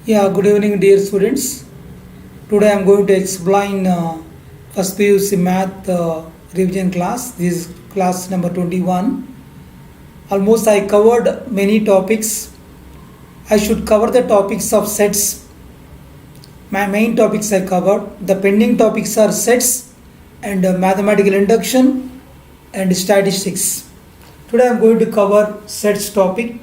Yeah, good evening, dear students. Today I am going to explain first PUC Math revision class. This is class number 21. Almost I covered many topics. I should cover the topics of sets. My main topics I covered. The pending topics are sets and mathematical induction and statistics. Today I am going to cover sets topic.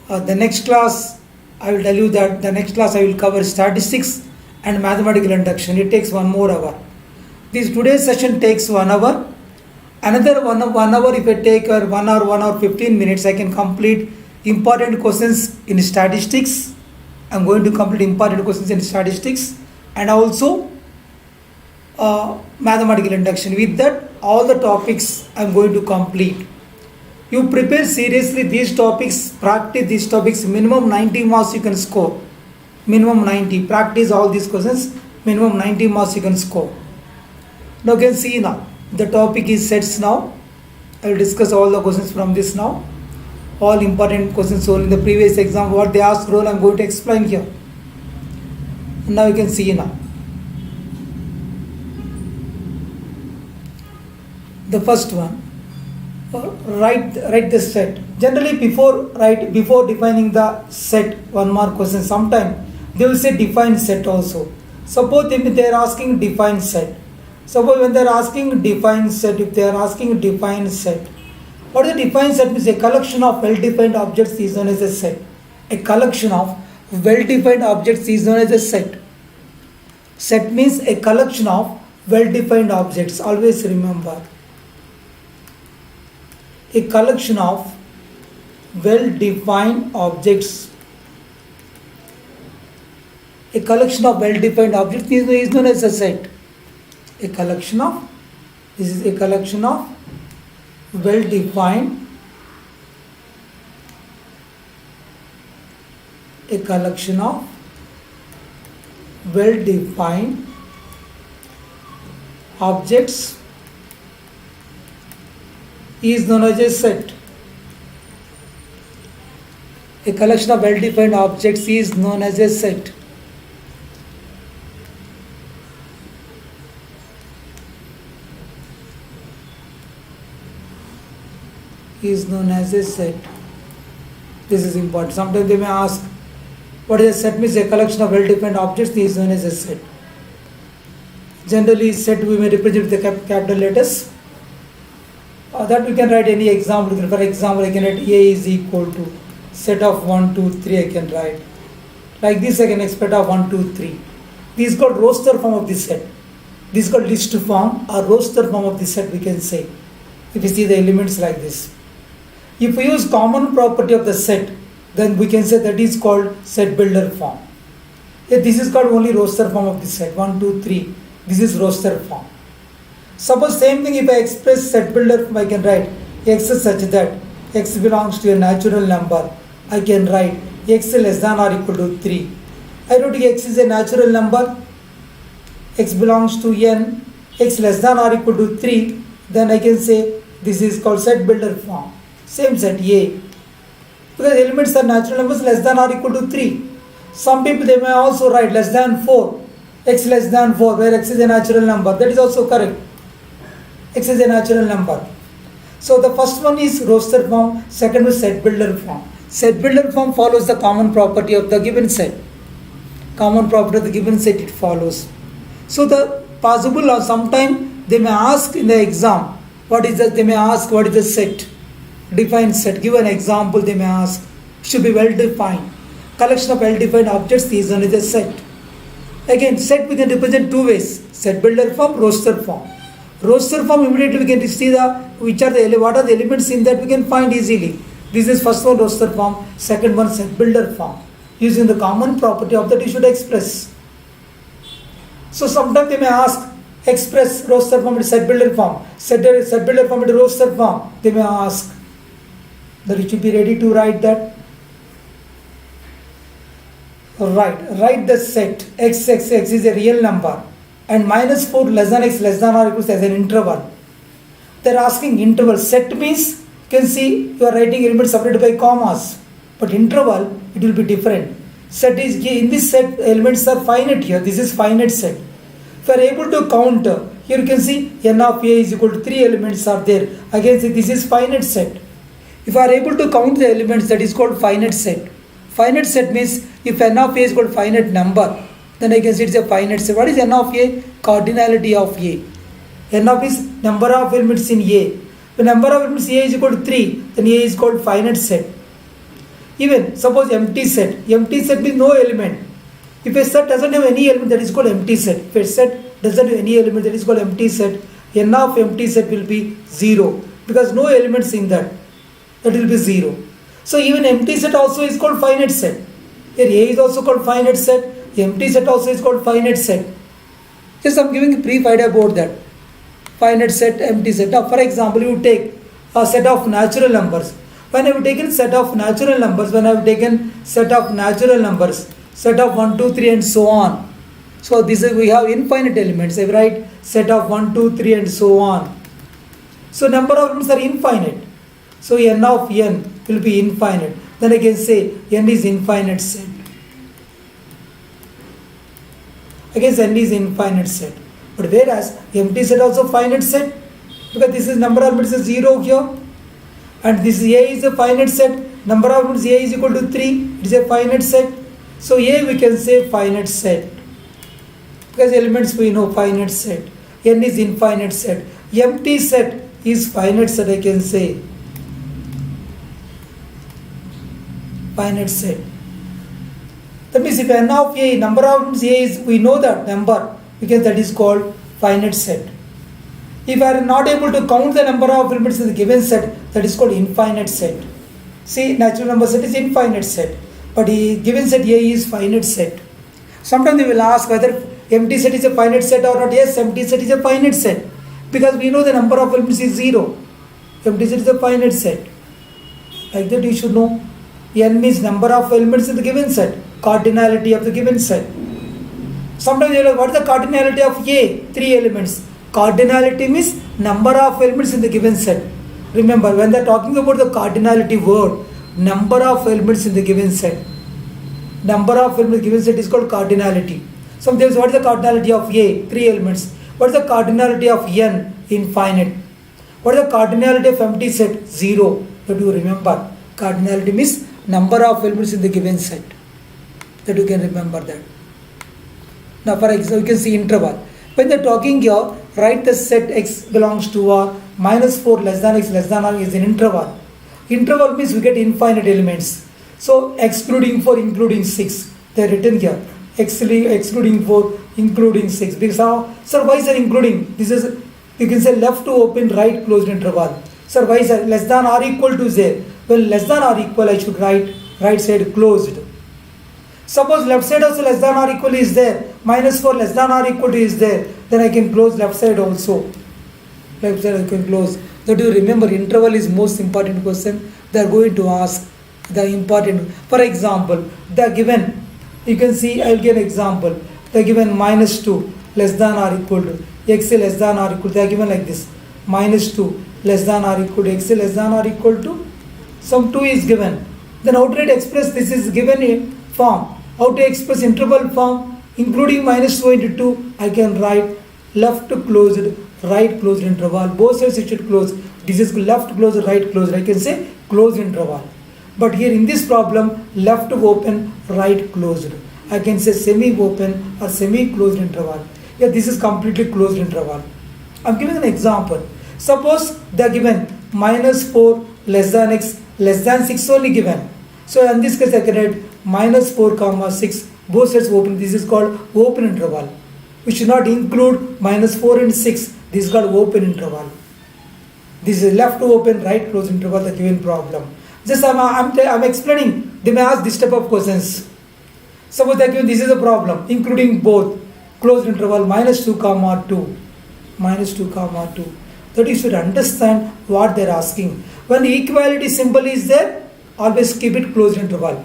The next class I will tell you that the next class I will cover statistics and mathematical induction. It takes 1 more hour. This today's session takes 1 hour. Another 1 hour if I take 1 hour 15 minutes, I can complete important questions in statistics. I am going to complete important questions in statistics and also mathematical induction. With that, all the topics I am going to complete. You prepare seriously these topics, practice these topics, minimum 90 marks you can score. Minimum 90. Practice all these questions, minimum 90 marks you can score. Now you can see now, the topic is sets now. I will discuss all the questions from this now. All important questions. So in the previous exam, what they asked role, I am going to explain here. Now you can see now. The first one. Write the set. Generally before defining the set, 1 mark question, sometime they will say define set also. Suppose if they are asking define set. Suppose when they are asking define set, if they are asking define set, what is the define set means? A collection of well-defined objects is known as a set. A collection of well-defined objects is known as a set. Set means a collection of well-defined objects. Always remember. A collection of well-defined objects. A collection of well-defined objects is known as a set. This is a collection of well-defined, objects is known as a set. A collection of well-defined objects is known as a set. Is known as a set. This is important. Sometimes they may ask, what is a set? Means a collection of well-defined objects is known as a set. Generally, set we may represent the capital letters. That we can write any example. For example, I can write A is equal to set of 1, 2, 3. I can write like this. I can expect of 1, 2, 3. This is called roster form of the set. This is called list form or roster form of the set, we can say. If you see the elements like this. If we use common property of the set, then we can say that is called set builder form. If this is called only roster form of the set. 1, 2, 3. This is roster form. Suppose same thing if I express set builder form, I can write x is such that x belongs to a natural number. I can write x less than or equal to 3. I wrote x is a natural number, x belongs to n, x less than or equal to 3. Then I can say this is called set builder form. Same set A. Because elements are natural numbers less than or equal to 3. Some people they may also write less than 4. X less than 4 where x is a natural number. That is also correct. X is a natural number. So the first one is roster form, second is set builder form. Set builder form follows the common property of the given set. Common property of the given set it follows. So the possible or sometime they may ask in the exam, what is the set? Define set. Give an example they may ask. Should be well defined. Collection of well defined objects is known as a set. Again, set we can represent 2 ways. Set builder form, roster form. Roster form immediately we can see what are the elements in that we can find easily. This is first one roster form, second one set builder form. Using the common property of that you should express. So sometimes they may ask, express roster form into set builder form, set builder form into roster form. They may ask that you should be ready to write that. Write the set x is a real number and minus 4 less than x less than or equals as an interval. They are asking interval. Set means you can see you are writing elements separated by commas, but interval it will be different. Set is in this set elements are finite here. This is finite set. If you are able to count, here you can see n of a is equal to 3 elements are there. Again, see this is finite set. If you are able to count the elements, that is called finite set. Finite set means if n of a is equal to finite number, then I can say it's a finite set. What is n of a? Cardinality of a. N of is number of elements in a. When number of elements a is equal to 3, then a is called finite set. Even suppose empty set. Empty set means no element. If a set doesn't have any element, that is called empty set. If a set doesn't have any element, that is called empty set. N of empty set will be 0 because no elements in that. That will be 0. So even empty set also is called finite set. Here A is also called finite set. Empty set also is called finite set. Just I am giving a brief idea about that. Finite set, empty set. Now, for example, you take a set of natural numbers. When I have taken set of natural numbers, set of 1, 2, 3 and so on. So this is, we have infinite elements. I write set of 1, 2, 3 and so on. So number of elements are infinite. So n of n will be infinite. Then I can say n is infinite set. I guess n is infinite set. But whereas empty set also finite set, because this is number of elements is 0 here, and this A is a finite set. Number of elements A is equal to 3. It is a finite set. So A we can say finite set, because elements we know finite set. N is infinite set. Empty set is finite set. I can say finite set. That means if n of a, number of elements a is, we know that number, because that is called finite set. If I am not able to count the number of elements in the given set, that is called infinite set. See, natural number set is infinite set, but the given set A is finite set. Sometimes they will ask whether empty set is a finite set or not. Yes, empty set is a finite set, because we know the number of elements is 0. Empty set is a finite set. Like that you should know. N means number of elements in the given set, cardinality of the given set. Sometimes they will ask, what is the cardinality of A? 3 elements. Cardinality means number of elements in the given set. Remember, when they are talking about the cardinality word, number of elements in the given set. Number of elements in the given set is called cardinality. Sometimes what is the cardinality of A? 3 elements. What is the cardinality of N? Infinite. What is the cardinality of empty set? 0. That you remember. Cardinality means number of elements in the given set. That you can remember that. Now for example, you can see interval. When they are talking here, write the set x belongs to R, -4 less than x less than R is an interval. Interval means we get infinite elements. So excluding 4, including 6. They are written here. Excluding 4, including 6. Because how? Sir, why is it including? This is, you can say left to open, right closed interval. Sir, why is it less than or equal to 0? Well, less than or equal, I should write right side closed. Suppose left side also less than or equal is there, -4 less than or equal to is there, then I can close left side also. Left side I can close. That you remember, interval is most important question. They are going to ask the important. For example, they are given, you can see, I will give an example. They are given -2 less than or equal to x less than or equal to, they are given like this, -2 less than or equal to x less than or equal to, some 2 is given. Then how to express this is given in form. How to express interval form? Including -2 into 2, I can write left closed, right closed interval. Both sides it should close. This is left closed, right closed. I can say closed interval. But here in this problem, left open, right closed. I can say semi-open or semi-closed interval. Yeah, this is completely closed interval. I'm giving an example. Suppose they are given -4 less than x less than 6 only given. So in this case I can write -4, 6, both sides open. This is called open interval. We should not include -4 and 6. This is called open interval. This is left open, right closed interval, the given problem. Just I'm explaining. They may ask this type of questions. Suppose they given this is a problem, including both closed interval -2, 2. -2, 2. That you should understand what they are asking. When the equality symbol is there, always keep it closed interval.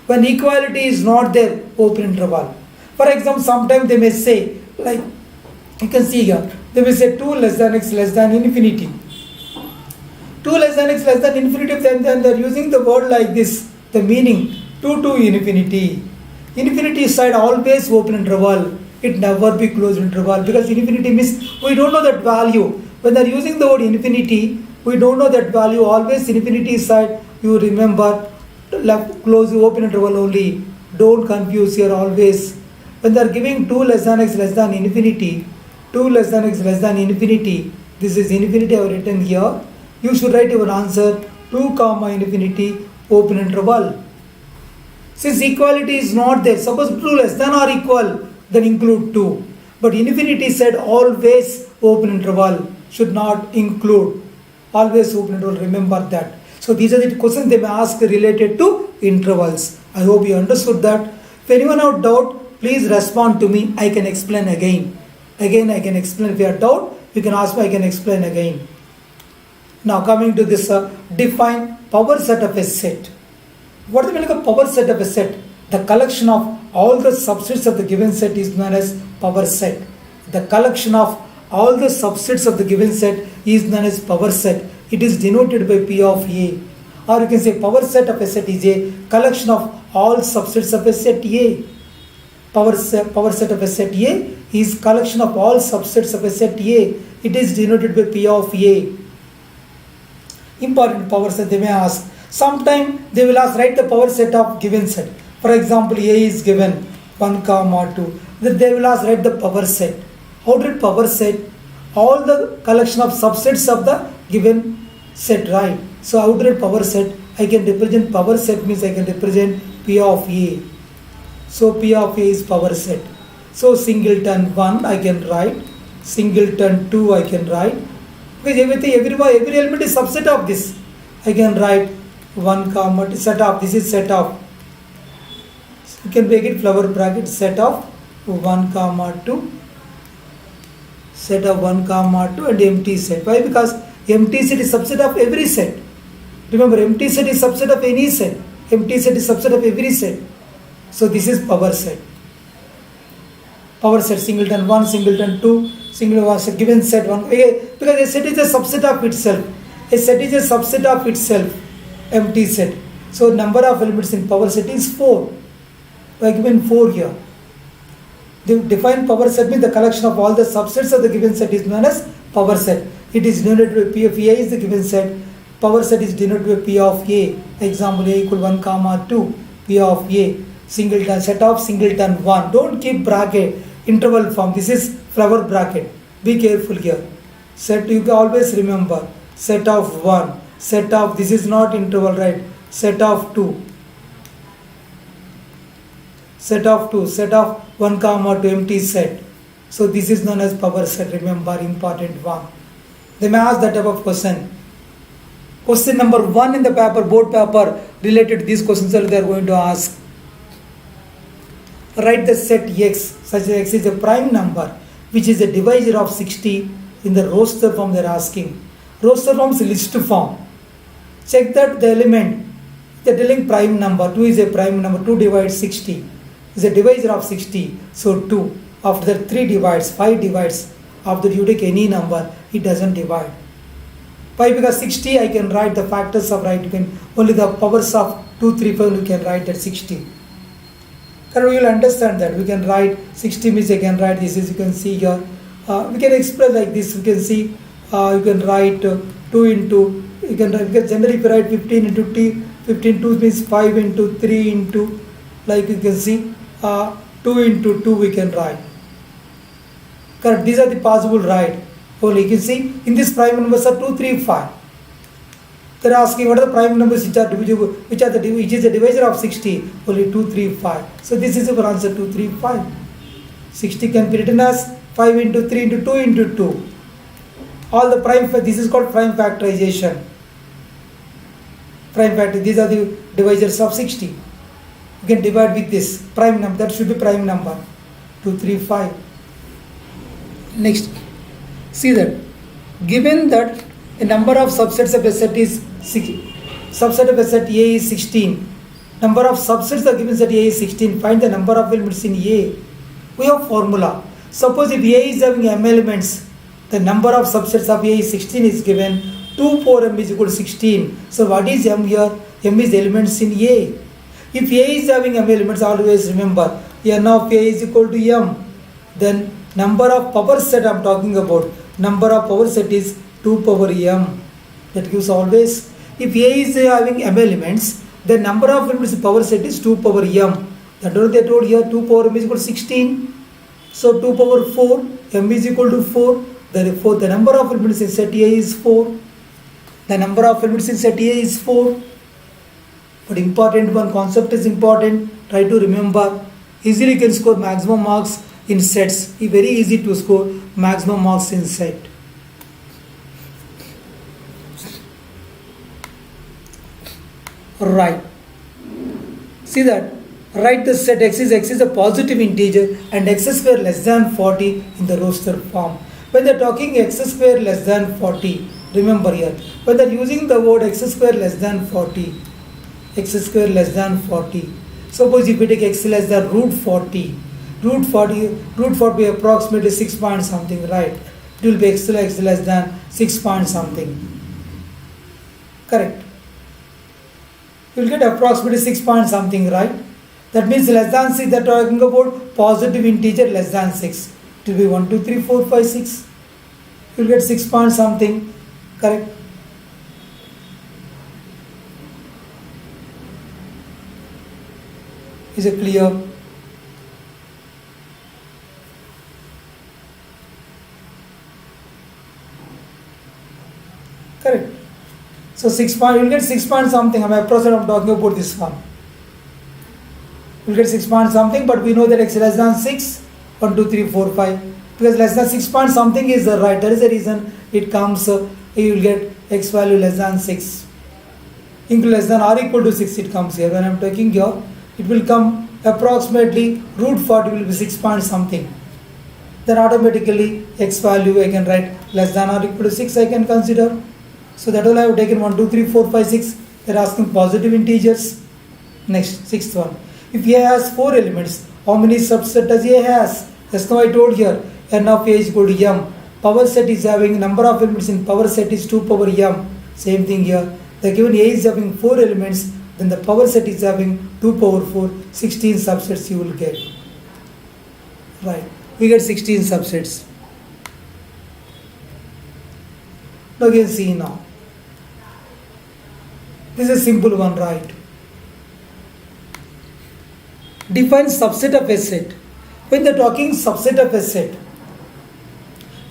When equality is not there, open interval. For example, sometimes they may say, like you can see here, they may say 2 less than x less than infinity. 2 less than x less than infinity, then they are using the word like this, the meaning 2 to infinity. Infinity side always open interval. It never be closed interval, because infinity means we don't know that value. When they are using the word infinity, we don't know that value. Always infinity side, you remember left close open interval only. Don't confuse here always. When they are giving 2 less than x less than infinity, 2 less than x less than infinity, this is infinity I have written here. You should write your answer 2 comma infinity open interval. Since equality is not there, suppose 2 less than or equal, then include 2. But infinity said always open interval, should not include. Always open interval, remember that. So these are the questions they may ask related to intervals. I hope you understood that. If anyone have doubt, please respond to me. I can explain again. Again I can explain. If you have doubt, you can ask me, I can explain again. Now coming to this, define power set of a set. What is the meaning of power set of a set? The collection of all the subsets of the given set is known as power set. The collection of all the subsets of the given set is known as power set. It is denoted by P of A. Or you can say power set of a set is a collection of all subsets of a set A. Power set of a set A is collection of all subsets of a set A. It is denoted by P of A. Important power set they may ask. Sometime they will ask write the power set of given set. For example, A is given 1 comma 2. Then they will ask write the power set. How to write power set? All the collection of subsets of the given set, right? So how to write power set? I can represent power set means I can represent P of A. So P of A is power set. So singleton 1 I can write, singleton 2 I can write. Because every element is subset of this. I can write 1 comma set of, this is set of. You can make it flower bracket set of 1 comma 2, set of 1 comma 2 and empty set. Why? Because empty set is subset of every set. Remember, empty set is subset of any set. Empty set is subset of every set. So this is power set. Power set singleton 1, singleton 2, singleton given set 1. Because a set is a subset of itself. A set is a subset of itself. Empty set. So number of elements in power set is 4. I given 4 here. The defined power set means the collection of all the subsets of the given set is known as power set. It is denoted by P of A is the given set. Power set is denoted by P of A. Example A equal 1 comma 2. P of A. Singleton set of singleton 1. Don't keep bracket interval form. This is flower bracket. Be careful here. Set, you can always remember set of 1. Set of, this is not interval, right? Set of 2. Set of 2. Set of 1 comma 2 empty set. So this is known as power set. Remember, important one. They may ask that type of question. Question number 1 in the paper, board paper, related to these questions they are going to ask. Write the set X, such as X is a prime number, which is a divisor of 60 in the roster form they are asking. Roster form is list form. Check that the element, they are telling prime number, 2 is a prime number, 2 divides 60, is a divisor of 60, so 2. After that 3 divides, 5 divides, after you take any number, it doesn't divide. Why? Because 60 I can write the factors of right, you can, only the powers of 2, 3, 5 you can write that 60. And we will understand that. We can write 60 means I can write this, as you can see here. We can express like this. You can see, you can write 2 into, you can write, because generally if you write 15 into t, 15 2 means 5 into 3 into, like you can see, 2 into 2 we can write. Correct. These are the possible right. Only you can see in this prime numbers are 2, 3, 5. They are asking what are the prime numbers which is the divisor of 60. Only 2, 3, 5. So this is our answer 2, 3, 5. 60 can be written as 5 into 3 into 2 into 2. All the prime, this is called prime factorization. Prime factor, these are the divisors of 60. You can divide with this prime number, that should be prime number 2, 3, 5. Next, see that given that a number of subsets of a set is subset of a set A is 16. Number of subsets of given set A is 16. Find the number of elements in A. We have formula. Suppose if A is having m elements, the number of subsets of A is 16 is given. 2 4 m is equal to 16. So what is m here? M is elements in A. If A is having m elements, always remember n of A is equal to m. Then number of power set I am talking about. Number of power set is 2 power m. That gives always, if A is having m elements, the number of elements in power set is 2 power m. That what they told here, 2 power m is equal to 16. So 2 power 4, m is equal to 4. Therefore, the number of elements in set A is 4. The number of elements in set A is 4. But important one concept is important. Try to remember. Easily you can score maximum marks in sets. It's very easy to score maximum marks in set. Right. See that. Write the set x is a positive integer and x square less than 40 in the roster form. When they're talking x square less than 40, remember here, when they're using the word x square less than 40, x square less than 40. Suppose if we take x less than root 40 root be approximately 6 point something, right? It will be x less than 6 point something. Correct. You will get approximately 6 point something, right? That means less than 6, that talking about positive integer less than 6. It will be 1, 2, 3, 4, 5, 6. You will get 6 point something, correct? Is it clear? Correct. So 6 point, you will get 6 point something. I'm talking about this one. You will get 6 point something, but we know that x less than 6, 1, 2, 3, 4, 5. Because less than 6 point something is the right. That is the reason it comes, you will get x value less than 6. Into less than or equal to 6 it comes here. When I'm taking here, it will come approximately root 40 will be 6 point something. Then automatically x value I can write less than or equal to 6 I can consider. So that all I have taken 1, 2, 3, 4, 5, 6. They're asking positive integers. Next, sixth one. If A has 4 elements, how many subset does A has? Just now I told here, n of A is equal to m. Power set is having number of elements in power set is 2 power m. Same thing here. The given A is having 4 elements, then the power set is having 2 power 4, 16 subsets you will get. Right. We get 16 subsets. Now again see now. This is a simple one, right? Define subset of a set. When they're talking subset of a set,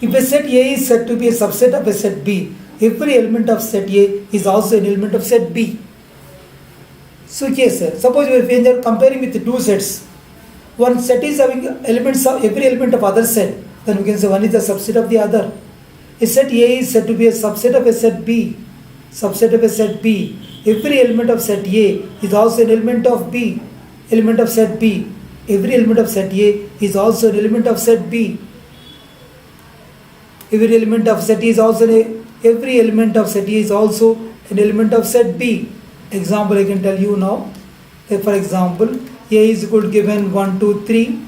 if a set A is said to be a subset of a set B, every element of set A is also an element of set B. So yes, sir. Suppose when they are comparing with the two sets, one set is having elements of every element of other set, then we can say one is the subset of the other. A set A is said to be a subset of a set B. Subset of a set B. Every element of set A is also an element of B. Element of set B. Every element of set A is also an element of set B. Every element of set A is also every element of set A is also an element of set B. Example I can tell you now. For example, A is equal to given 1, 2, 3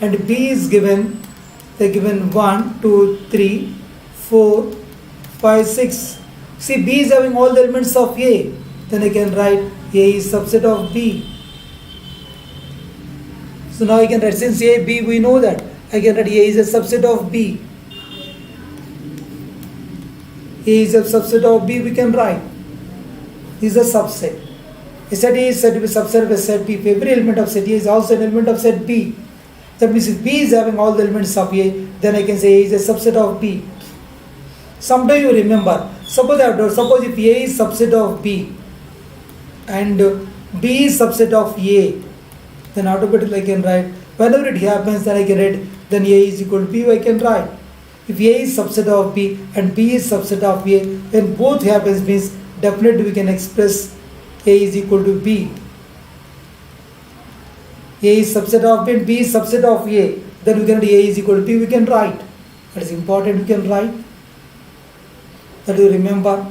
and B is given 1, 2, 3, 4, 5, 6. See, B is having all the elements of A. Then I can write A is subset of B. So now I can write, since A, B, we know that, I can write A is a subset of B. A is a subset of B, we can write. Is a subset. A set A is said to be subset of a set B. If every element of set A is also an element of set B, that means if B is having all the elements of A, then I can say A is a subset of B. Sometime you remember, suppose if A is subset of B and B is subset of A, then automatically I can write, whenever it happens, then I can write, then A is equal to B, I can write. If A is subset of B and B is subset of A, when both happens means definitely we can express A is equal to B. A is subset of B and B is subset of A, then we can write A is equal to B, we can write. That is important, we can write. That you remember.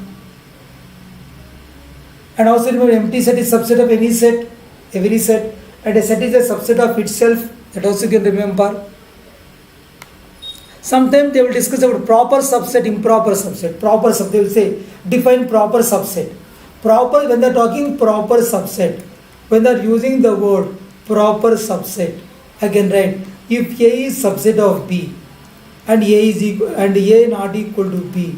And also remember, empty set is subset of any set, every set, and a set is a subset of itself. That also you can remember. Sometimes they will discuss about proper subset, improper subset. Proper subset, they will say define proper subset. Proper, when they are talking proper subset, when they are using the word proper subset, I can write if A is subset of B and A is equal and A not equal to B,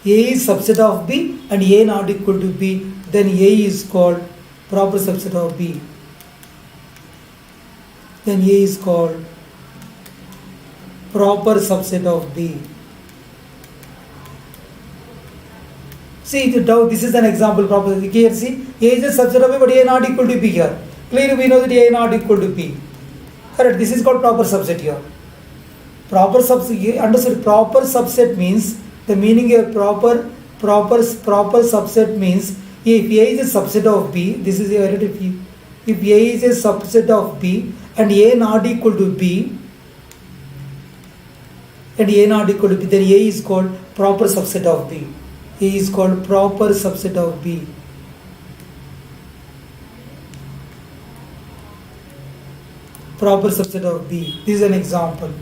A is subset of B and A not equal to B, then A is called proper subset of B. Then A is called proper subset of B. See, this is an example proper. Here, see, A is a subset of B, but A not equal to B here. Clearly, we know that A not equal to B. Correct. This is called proper subset here. Proper subset. Understood? Proper subset means the meaning of proper subset means if A is a subset of B. This is a if A is a subset of B and A not equal to B. And A not equal to B, then A is called proper subset of B. A is called proper subset of B. Proper subset of B. This is an example.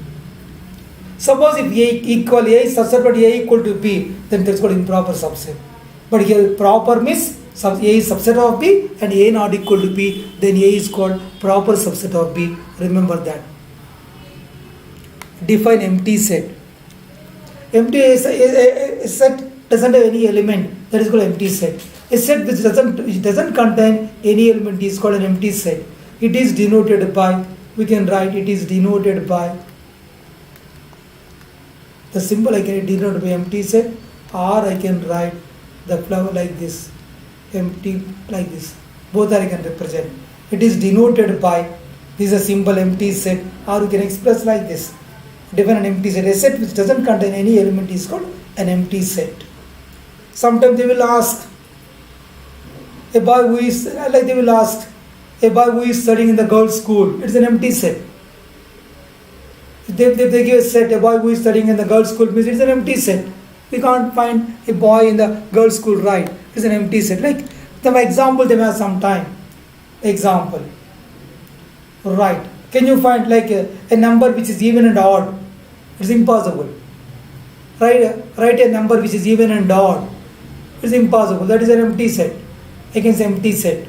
Suppose if A is subset but A equal to B, then that's called improper subset. But here proper means A is subset of B and A not equal to B, then A is called proper subset of B. Remember that. Define empty set. Empty a set doesn't have any element, that is called empty set. A set which doesn't contain any element is called an empty set. It is denoted by, we can write it is denoted by, the symbol I can denote by empty set, or I can write the flower like this, empty like this. Both I can represent. It is denoted by, this is a symbol empty set, or we can express like this. Define an empty set. A set which doesn't contain any element is called an empty set. Sometimes they will ask a boy who is studying in the girls' school. It's an empty set. If they give a set, a boy who is studying in the girls' school means it's an empty set. We can't find a boy in the girls' school, right? It's an empty set. Like the example, they may have some time. Example. Right. Can you find like a number which is even and odd? It's impossible. Write a number which is even and odd. It's impossible. That is an empty set. I can say empty set.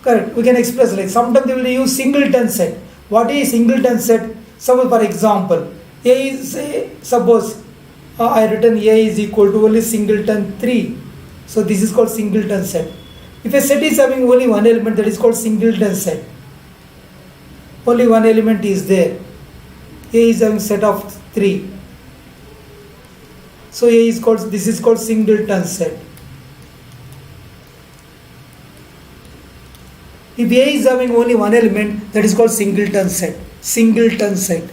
Correct. We can express like sometimes they will use singleton set. What is singleton set? Suppose for example, A is suppose I written A is equal to only singleton 3. So this is called singleton set. If a set is having only one element, that is called singleton set. Only one element is there. A is having set of 3. So this is called singleton set. If A is having only one element, that is called singleton set. Singleton set.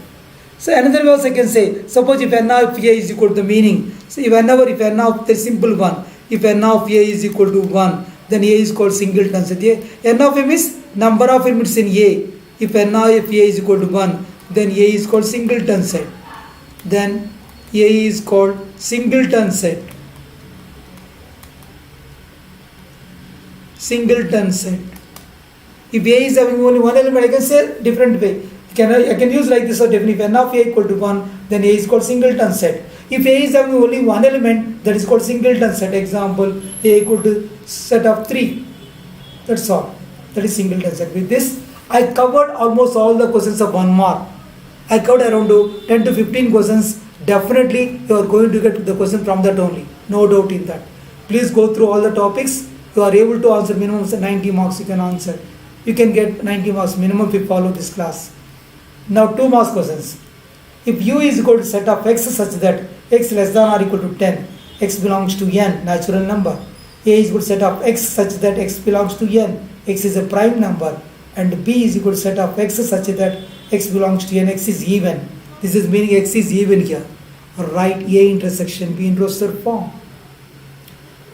So another way also I can say, suppose if n of A is equal to the meaning. So if n of the simple one, if n of A is equal to 1, then A is called singleton set. N of A means number of elements in A. If n of A is equal to 1, then A is called singleton set. Then A is called singleton set. Singleton set. If A is having only one element, I can say different way. I can use like this or definitely if n of A equal to 1, then A is called singleton set. If A is having only one element, that is called singleton set. Example, A equal to set of 3. That's all. That is singleton set. With this, I covered almost all the questions of 1 mark. I covered around 10 to 15 questions. Definitely, you are going to get the question from that only. No doubt in that. Please go through all the topics. You are able to answer minimum 90 marks you can answer. You can get 90 marks minimum if you follow this class. Now 2 marks questions. If U is equal to set of x such that x less than or equal to 10, x belongs to n, natural number. A is equal to set of x such that x belongs to n, x is a prime number. And B is equal to set of x such that x belongs to n, x is even. This is meaning x is even here. Write A intersection B in roster form.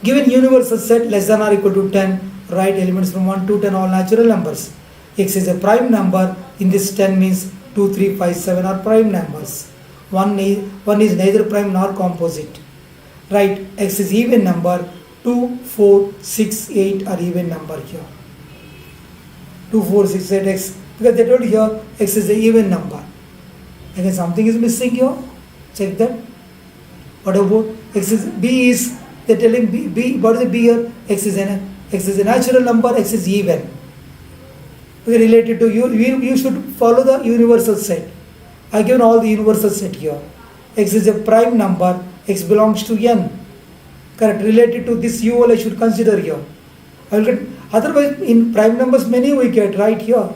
Given universal set less than or equal to 10, write elements from 1 to 10 all natural numbers. X is a prime number. In this 10 means 2, 3, 5, 7 are prime numbers. One is neither prime nor composite. Write x is even number. 2, 4, 6, 8 are even number here. 2, 4, 6, 8 x. Because they told here x is a even number. Again something is missing here. Check that. What about x is B is, they telling B what is the B here? X is an X is a natural number, X is even. Related to you should follow the universal set. I given all the universal set here. X is a prime number, X belongs to n. Correct. Related to this u all I should consider here. I will get, otherwise in prime numbers many we get right here.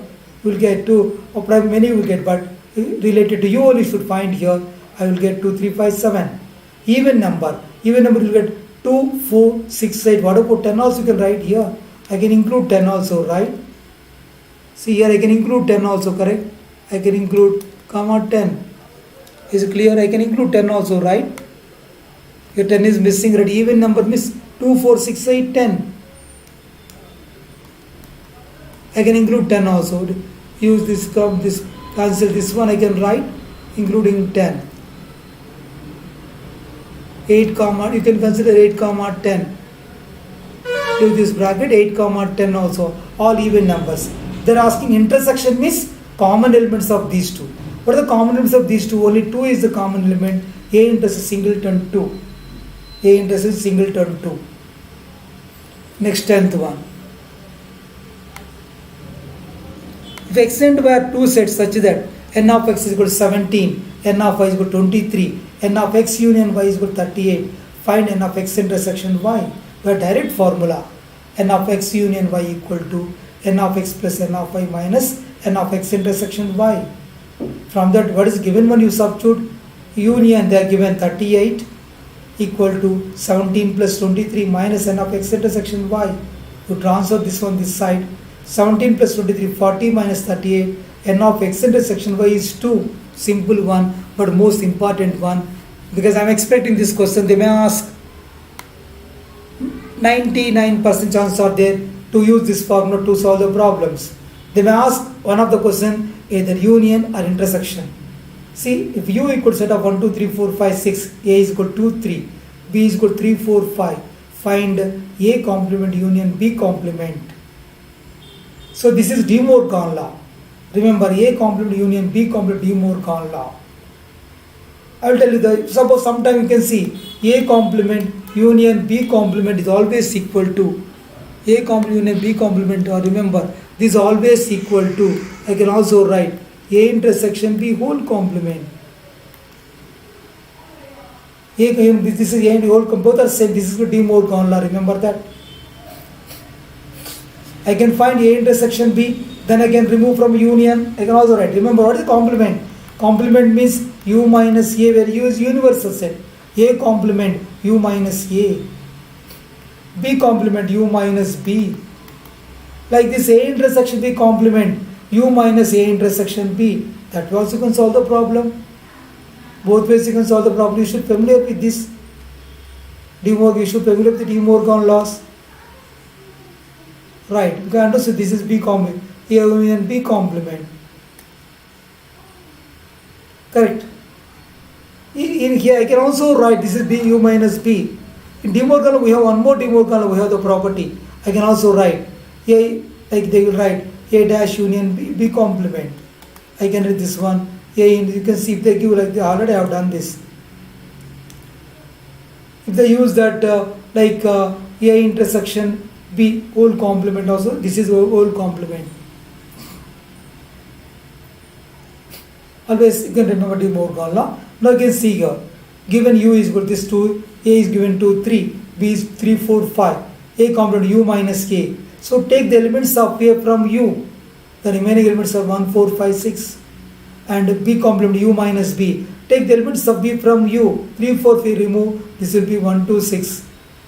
We will get 2 or prime many we get, but related to u all you should find here. I will get 2, 3, 5, 7. Even number you will get 2, 4, 6, 8. What about 10 also you can write here. I can include 10 also, right? See here I can include 10 also, correct? I can include comma 10. Is it clear? I can include 10 also, right? Your 10 is missing, right? Even number miss 2, 4, 6, 8, 10. I can include 10 also. Use this, cancel this one, I can write including 10. 8 comma, you can consider 8 comma 10. Leave this bracket 8 comma 10 also. All even numbers. They are asking intersection means common elements of these two. What are the common elements of these two? Only 2 is the common element. A intersection singleton 2. A intersection singleton 2. Next 10th one. If extend were two sets such that n of x is equal to 17, n of y is equal to 23, n of x union y is equal to 38, find n of x intersection y. We have direct formula. N of x union y equal to n of x plus n of y minus n of x intersection y. From that, what is given when you substitute union? They are given 38 equal to 17 plus 23 minus n of x intersection y. You transfer this one this side. 17 plus 23, 40 minus 38. N of x intersection y is 2. Simple one, but most important one. Because I am expecting this question, they may ask 99% chance are there to use this formula to solve the problems. They may ask one of the question either union or intersection. See, if u equal set of 1, 2, 3, 4, 5, 6, a is equal to 2, 3, b is equal to 3, 4, 5. Find a complement union b complement. So this is De Morgan law. Remember, a complement union b complement De Morgan law. I will tell you the, suppose sometime you can see a complement union b complement is always equal to a complement union b complement, or remember this is always equal to, I can also write a intersection b whole complement. This is a and whole, both are same. This is the De Morgan law, remember that. I can find a intersection b, then I can remove from union. I can also write, remember what is complement? Complement means u minus a, where u is universal set. A complement u minus a, b complement u minus b. Like this, a intersection b complement u minus a intersection b. That way also you can solve the problem. Both ways you can solve the problem. You should familiar with this. You should familiar with the De Morgan laws. Right, you can understand this is b complement, a union b complement. Correct. In here I can also write this is b u minus b. In De Morgan we have one more De Morgan law, we have the property. I can also write a, like they will write a dash union b complement. I can read this one. You can see if they give like they already have done this. If they use that a intersection b whole complement also, this is whole complement. Always you can remember De Morgan law. Now you can see here, given u is equal to this 2, a is given to 3, b is 3, 4, 5, a complement u minus a. So take the elements of a from u, the remaining elements are 1, 4, 5, 6, and b complement u minus b. Take the elements of b from u, 3, 4, 5 remove, this will be 1, 2, 6.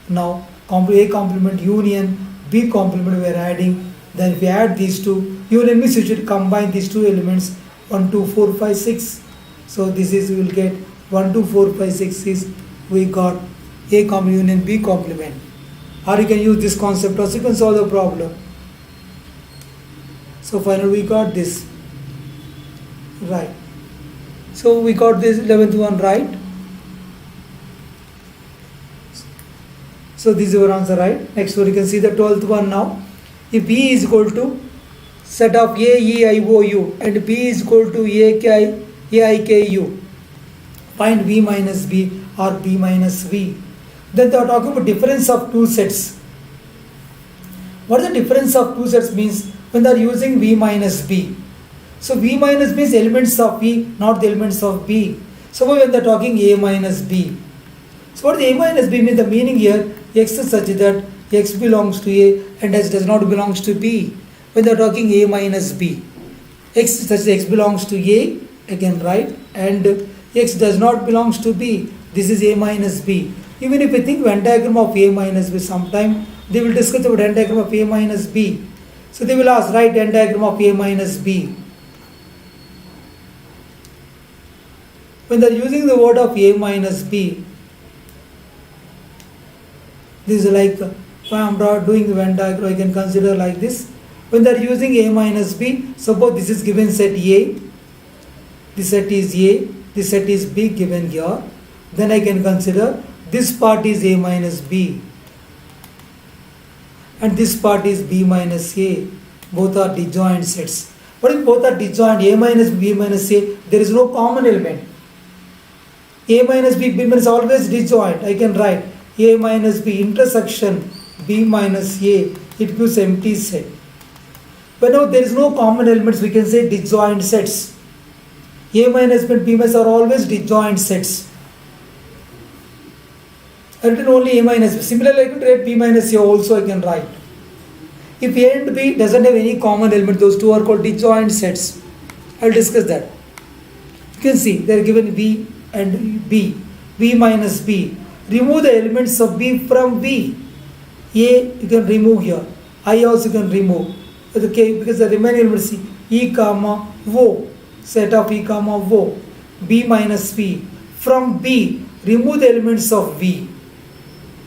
Now a complement union b complement we are adding. Then if we add these two, union means you should combine these two elements 1, 2, 4, 5, 6. So this is, we will get 1, 2, 4, 5, 6 is, we got a complement union b complement. Or you can use this concept also, you can solve the problem. So finally we got this. Right. So we got this 11th one right. So this is our answer, right? Next one you can see the 12th one now. If B is equal to set of A, E, I, O, U and B is equal to A, I, K, U, find V minus B or B minus V. Then they are talking about difference of two sets. What is the difference of two sets means when they are using V minus B? So V minus B is elements of V, not the elements of B. So when they are talking A minus B. So what is A minus B means? The meaning here, X is such that X belongs to A and X does not belongs to B. When they are talking A minus B. X is such that X belongs to A, I can write, and X does not belongs to B. This is A minus B. Even if we think Venn diagram of A minus B, sometime they will discuss about Venn diagram of A minus B. So they will ask, write Venn diagram of A minus B. When they are using the word of A minus B, this is like, if I am doing the Venn diagram, I can consider like this. When they are using A minus B, suppose this is given set A, this set is A, this set is B given here, then I can consider this part is A minus B and this part is B minus A. Both are disjoint sets. What if both are disjoint, A minus B minus A? There is no common element. A minus B, B minus always disjoint. I can write A minus B intersection B minus A. It gives empty set. Whenever there is no common elements, we can say disjoint sets. A minus B and B minus are always disjoint sets. I written only A minus B. Similarly, I could write B minus A also I can write. If A and B doesn't have any common element, those two are called disjoint sets. I will discuss that. You can see they are given B and B. B minus B. Remove the elements of B from B. A you can remove here. I also can remove. Okay, because the remaining elements E comma O. Set of E comma O. B minus B. From B, remove the elements of V.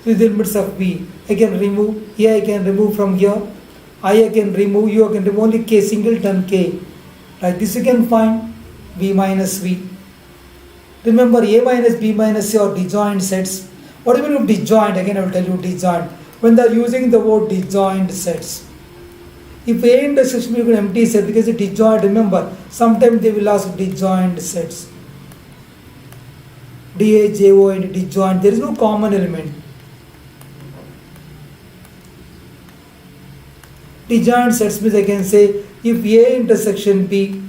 With the elements of V, I can remove. A I can remove from here. I can remove. You can remove only K, singleton K. Like this you can find B minus V. Remember A minus B minus A are disjoint sets. What do you mean of disjoint? Again I will tell you disjoint. When they are using the word disjoint sets. If A intersection will be an empty set because it is disjoint, remember, sometimes they will ask disjoint sets. DAJO disjoint, there is no common element. Disjoint sets means I can say if A intersection B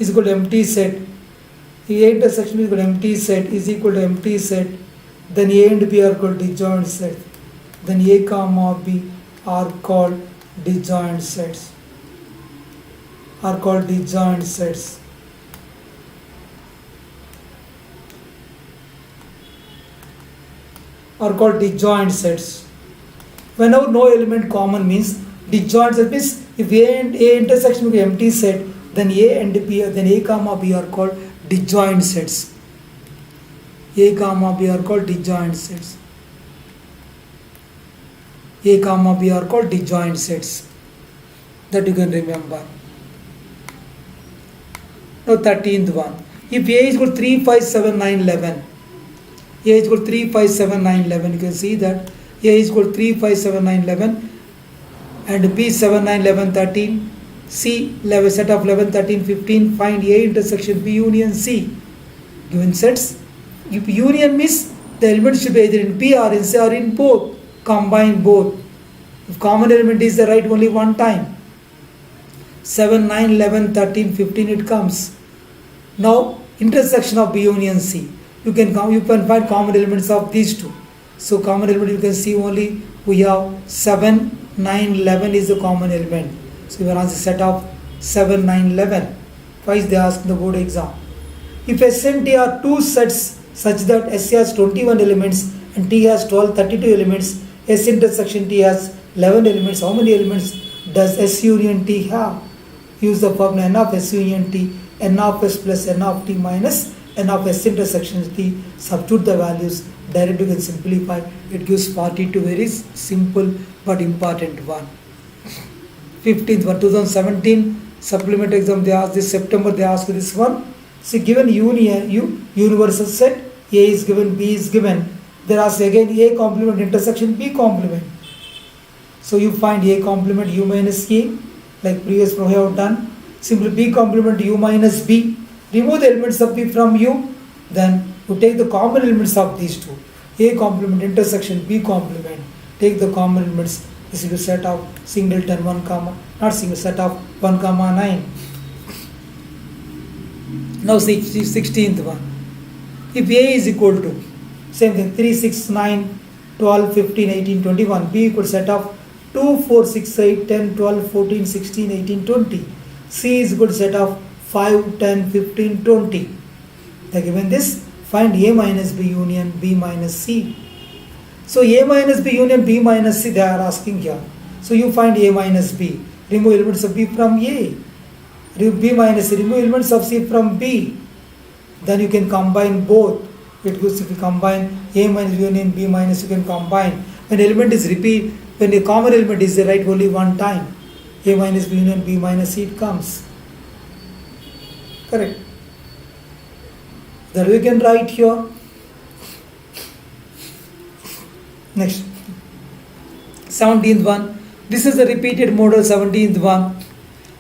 is equal to empty set, if A intersection is equal to empty set is equal to empty set, then A and B are called disjoint set. Then A comma B are called disjoint sets. Are called disjoint sets. Are called disjoint sets. Whenever no element common means disjoint set means if A and A intersection will be empty set, then A and B, then A comma B are called disjoint sets. A comma B are called disjoint sets. A comma B are called disjoint sets. That you can remember. Now 13th one. If A is equal to 3, 5, 7, 9, 11. A is equal to 3, 5, 7, 9, 11. You can see that A is equal to 3, 5, 7, 9, 11. And B 7, 9, 11, 13. C 11, set of 11, 13, 15. Find A intersection B union C. Given sets. If union means the elements should be either in P or in C or in both. Combine both. If common element is there, write only one time. 7, 9, 11, 13, 15 it comes. Now intersection of B union C. You can find common elements of these two. So common element you can see only we have 7, 9, 11 is the common element. So you can answer set of 7, 9, 11. Twice they ask in the board exam. If S and T are two sets such that S has 21 elements and T has 32 elements, S intersection T has 11 elements. How many elements does S union T have? Use the formula N of S union T, N of S plus N of T minus N of S intersection T. Substitute the values. Directly you can simplify. It gives 42. Very simple but important one. 15th one, 2017 supplementary exam. They asked this September. They asked this one. See, given universal set, A is given, B is given. There are again A complement intersection B complement. So you find A complement U minus A, like previous we have done. Simply B complement U minus B. Remove the elements of B from U. Then you take the common elements of these two. A complement intersection B complement. Take the common elements This is the set of singleton 1 comma, not single, set of 1 comma 9. Now 16th one. If A is equal to, same thing, 3, 6, 9, 12, 15, 18, 21. B equal to set of 2, 4, 6, 8, 10, 12, 14, 16, 18, 20. C is equal to set of 5, 10, 15, 20. They are given this, find A minus B union B minus C. So A minus B union B minus C they are asking here. So you find A minus B. Remove elements of B from A. B minus C. Remove elements of C from B. Then you can combine both. It goes if you combine A minus B union B minus, you can combine. When element is repeat, when a common element is right only one time, A minus B union B minus C it comes. Correct. That we can write here. Next, 17th one. This is the repeated model 17th one.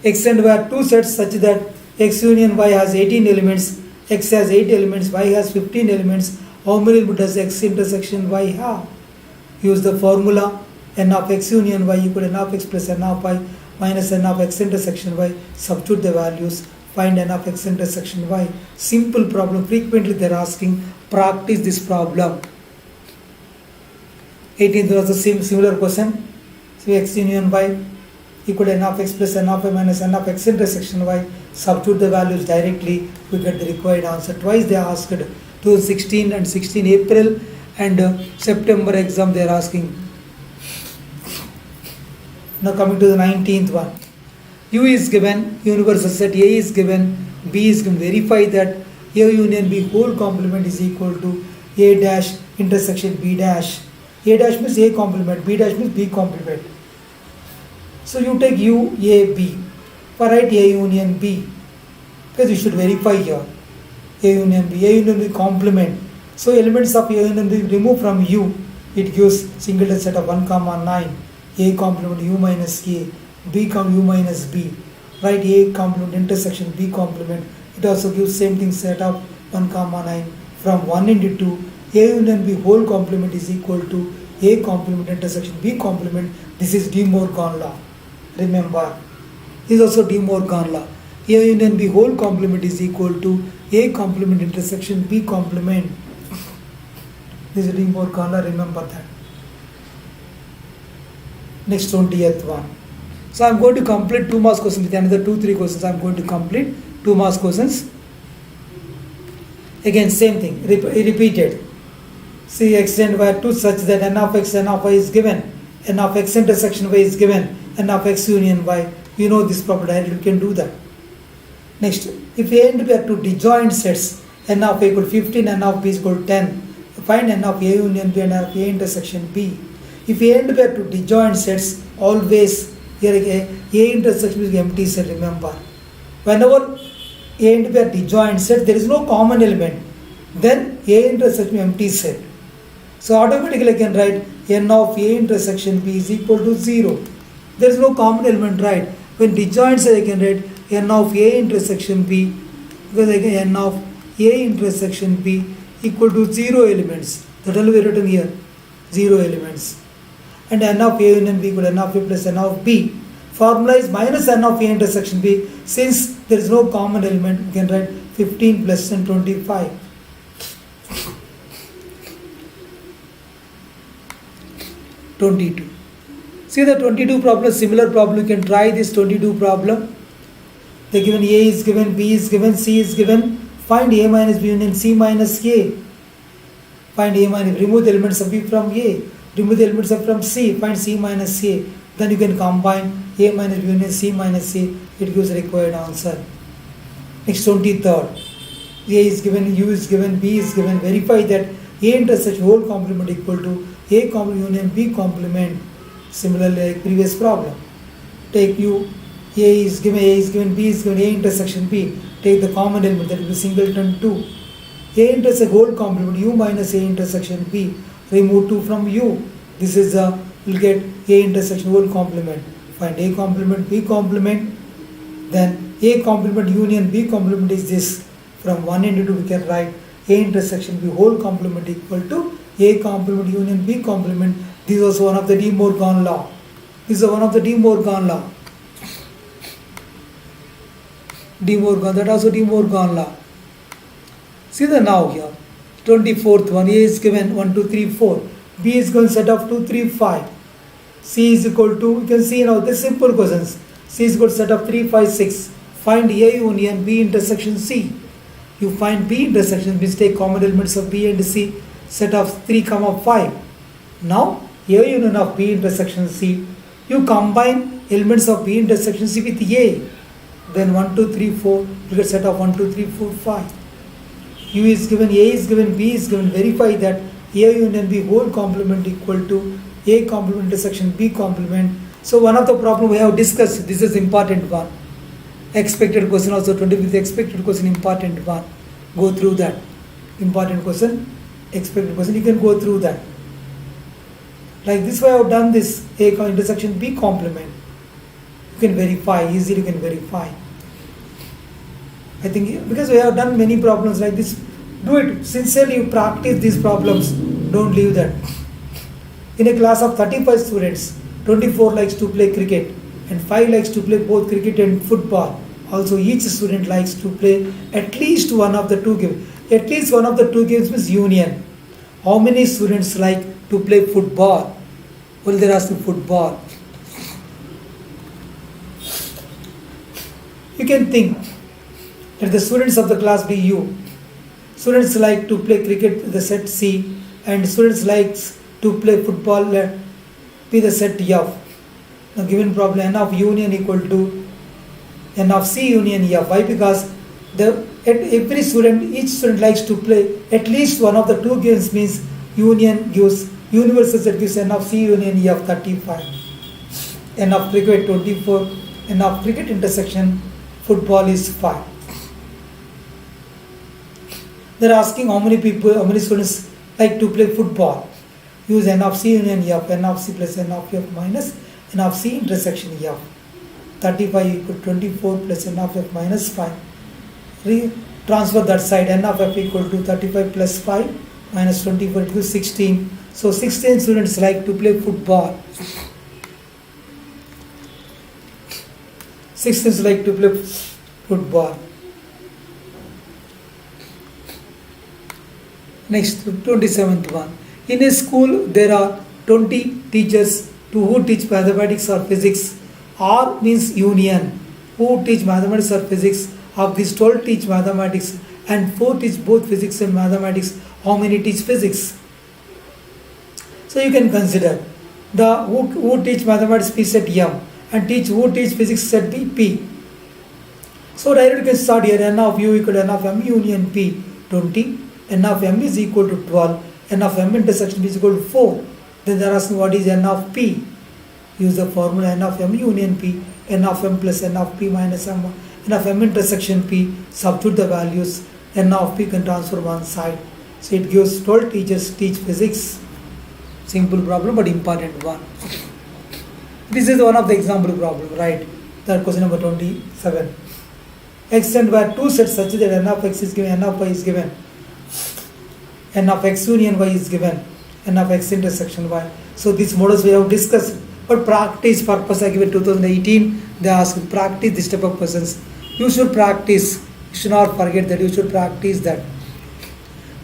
X and Y are two sets such that X union Y has 18 elements, X has 8 elements, Y has 15 elements. How many elements does X intersection Y have? Use the formula n of X union Y equal to n of X plus n of Y minus n of X intersection Y. Substitute the values. Find n of X intersection Y. Simple problem. Frequently they are asking. Practice this problem. 18th was the similar question. So X union Y equal to n of X plus n of Y minus n of X intersection Y. Substitute the values directly. We get the required answer. Twice they asked. 2016 and 16 April and September exam they are asking. Now coming to the 19th one. U is given, universal set A is given, B is given. Verify that A union B whole complement is equal to A dash intersection B dash. A dash means A complement, B dash means B complement. So you take U, A, B. For write A union B. Because you should verify here. A union B complement. So elements of A union B remove from U. It gives singleton set of 1 comma 9. A complement U minus A. B com U minus B. Write A complement intersection B complement. It also gives same thing set of 1 comma 9. From 1 into 2, A union B whole complement is equal to A complement intersection B complement. This is De Morgan law. Remember, this is also De Morgan law. A union B whole complement is equal to A complement intersection B complement. This is De Morgan law. Remember that. Next 20th one. So I am going to complete 2 marks questions with another 2-3 questions. I am going to complete 2 marks questions. Again same thing, repeated. See X and Y are two such that n of X, n of Y is given, n of X intersection Y is given, n of X union Y. You know this property, we can do that. Next, if A and B are two disjoint sets, n of A equal to 15, n of B is equal to 10. Find n of A union B and n of A intersection B. If A and B are two disjoint sets, always here A intersection is empty set, remember. Whenever A and B are disjoint set, there is no common element. Then A intersection empty set. So automatically I can write n of A intersection B is equal to 0. There is no common element, right? When disjoint set I can write n of A intersection B, because I get n of A intersection B equal to 0 elements. That will be written here, 0 elements. And n of A union B equal to n of A plus n of B. Formula is minus n of A intersection B. Since there is no common element, we can write 15 plus 10, 25. See the 22 problem, similar problem. You can try this 22 problem. They given A is given, B is given, C is given. Find A minus B union C minus A. Find A minus, remove the elements of B from A. Remove the elements of from C. Find C minus A. Then you can combine A minus B union C minus A. It gives the required answer. Next 23rd. A is given, U is given, B is given. Verify that A intersection whole complement equal to A complement union B complement. Similarly like previous problem. Take U, A is given, B is given, A intersection B. Take the common element, that will be singleton 2. A intersection whole complement U minus A intersection B. Remove 2 from U. This is we'll get A intersection whole complement. Find A complement, B complement. Then A complement union B complement is this. From 1 into 2 we can write A intersection B whole complement equal to A complement union B complement. This is also one of the De Morgan law. This is one of the De Morgan law. De Morgan, that also De Morgan law. See the now here. 24th one, A is given 1, 2, 3, 4. B is given set of 2, 3, 5. C is equal to, you can see now the simple questions. C is equal to set of 3, 5, 6. Find A union B intersection C. You find B intersection, means take common elements of B and C, set of 3, 5. Now A union of B intersection C, you combine elements of B intersection C with A. Then 1, 2, 3, 4, you get set of 1, 2, 3, 4, 5. U is given, A is given, B is given. Verify that A union B whole complement equal to A complement intersection B complement. So one of the problem we have discussed, this is important one. Expected question also 20 with expected question, important one. Go through that. Important question, expected question, you can go through that. Like this way I have done this, A intersection B complement. You can verify, easily you can verify. I think because we have done many problems like this, do it sincerely, you practice these problems, don't leave that. In a class of 35 students, 24 likes to play cricket and 5 likes to play both cricket and football. Also each student likes to play at least one of the two games. At least one of the two games means union. How many students like to play football? Well, they are asking football. You can think that the students of the class be U. Students like to play cricket, the set C, and students likes to play football, be the set F. Now given problem, N of union equal to N of C union F. Why? Because every student, each student likes to play at least one of the two games, means union gives universal set gives N of C union F 35. N of cricket 24, N of cricket intersection football is 5. They are asking how many students like to play football. Use N of C union F, N of C plus N of F minus N of C intersection F. 35 equal to 24 plus N of F minus 5. Transfer that side, N of F equal to 35 plus 5 minus 24 equals 16. So 16 students like to play football. 16 students like to play football. Next, 27th one. In a school, there are 20 teachers who teach mathematics or physics. R means union. Who teach mathematics or physics? Of these 12 teach mathematics and 4 teach both physics and mathematics. How many teach physics? So you can consider the who teach mathematics P set M and who teach physics set B P. So directly you can start here. N of U equal to N of M union P 20. N of M is equal to 12. N of M intersection is equal to 4. Then they are asking what is N of P. Use the formula N of M union P. N of M plus N of P minus M. N of M intersection P. Substitute the values. N of P can transfer one side. So it gives 12 teachers teach physics. Simple problem but important one. This is one of the example problem, right? That question number 27. Extend where two sets such that N of X is given, N of Y is given. N of X union Y is given, N of X intersection Y. So these models we have discussed, but practice purpose I give it 2018, they ask practice this type of questions. You should practice, you should not forget that you should practice that.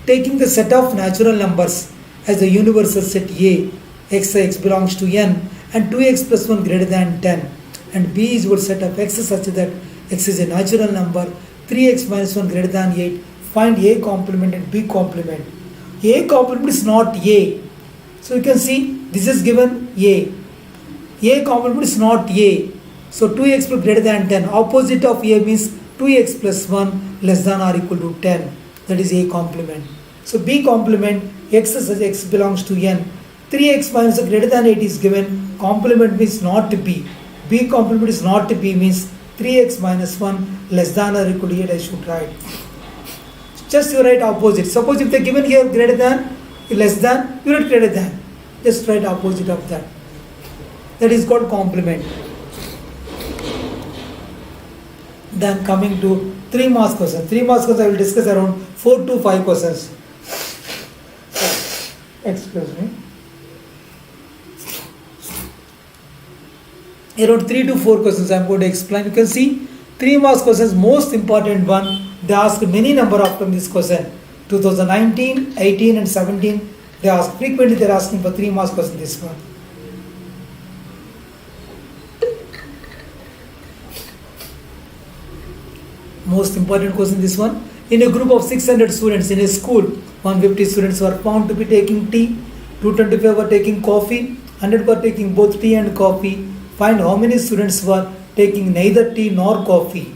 Taking the set of natural numbers as the universal set A, x belongs to N and 2x plus 1 greater than 10 and B is what set of X such that X is a natural number, 3x minus 1 greater than 8, find A complement and B complement. A complement is not A. So you can see this is given A. A complement is not A. So 2x plus greater than 10. Opposite of A means 2x plus 1 less than or equal to 10. That is A complement. So B complement, X such X belongs to N. 3x minus greater than 8 is given. Complement means not B. B complement is not B means 3x minus 1 less than or equal to 8 I should write. Just you write opposite. Suppose if they given here greater than, less than, you write greater than. Just write opposite of that. That is called complement. Then coming to 3 marks questions. 3 marks questions I will discuss around 4 to 5 questions. Excuse me. Around 3 to 4 questions I am going to explain. You can see 3 marks questions, most important one. They ask many number of times this question. 2019, 18 and 17. They ask frequently. They are asking for 3 marks question this one. Most important question this one. In a group of 600 students in a school, 150 students were found to be taking tea, 225 were taking coffee, 100 were taking both tea and coffee. Find how many students were taking neither tea nor coffee.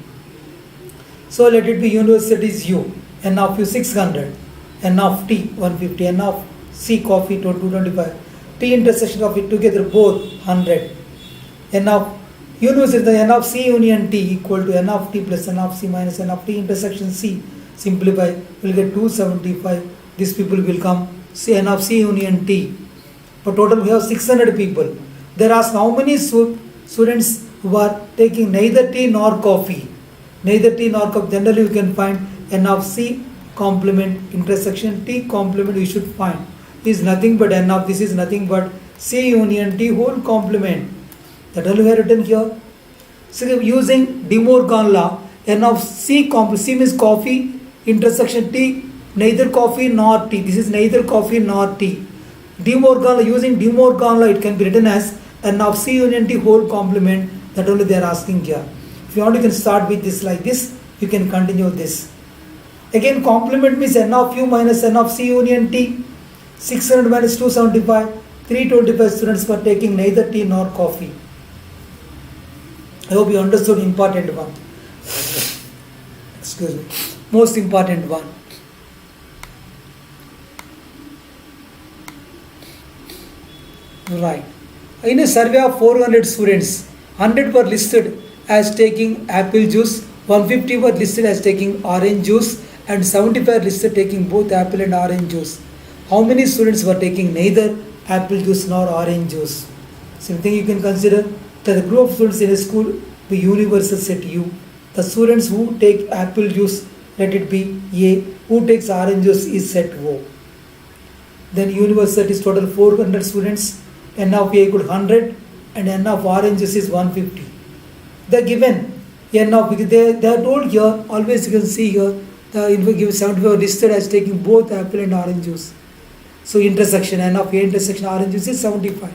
So let it be universities U, N of U 600, N of T 150, N of C coffee 225, T intersection of it together both 100. N of university, the N of C union T equal to N of T plus N of C minus N of T intersection C. Simplify, will get 275. These people will come C N of C union T. For total we have 600 people. They are asked how many students who are taking neither tea nor coffee. Neither tea nor coffee. Generally we can find N of C complement intersection T complement we should find. Is nothing but N of this is nothing but C union T whole complement. That all we have written here. So using De Morgan law, N of C complement, C means coffee, intersection T, neither coffee nor tea. This is neither coffee nor tea. De Morgan law, using De Morgan law, it can be written as N of C union T whole complement. That only they are asking here. If you want, you can start with this like this. You can continue this. Again, complement means N of U minus N of C union T. 600 minus 275. 325 students were taking neither tea nor coffee. I hope you understood important one. Excuse me. Most important one. Right. In a survey of 400 students, 100 were listed as taking apple juice, 150 were listed as taking orange juice, and 75 listed taking both apple and orange juice. How many students were taking neither apple juice nor orange juice? Same thing you can consider that the group of students in a school be universal set U. The students who take apple juice, let it be A. Who takes orange juice is set O. Then universal set is total 400 students. N of A equal 100 and N of orange juice is 150. The given N of they are told here, always you can see here the info given 75 listed as taking both apple and orange juice. So intersection N of A intersection orange juice is 75.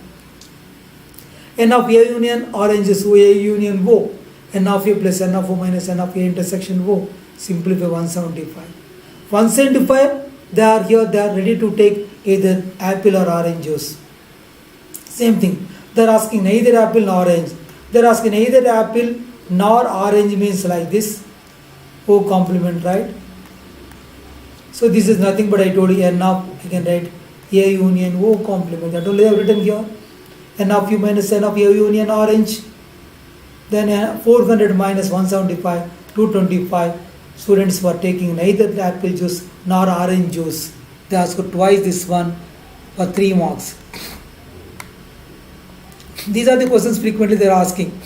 N of A union orange juice O A union O. N of A plus N of O minus N of A intersection O. Simplify 175. 175 they are here, they are ready to take either apple or orange juice. Same thing. They are asking neither apple nor orange. They are asking neither apple nor orange means like this. O complement, right? So this is nothing but I told you N of, I can write A union O complement. That only I have written here. N of U minus N of A union orange. Then 400 minus 175, 225. Students were taking neither apple juice nor orange juice. They asked twice this one for 3 marks. These are the questions frequently they are asking.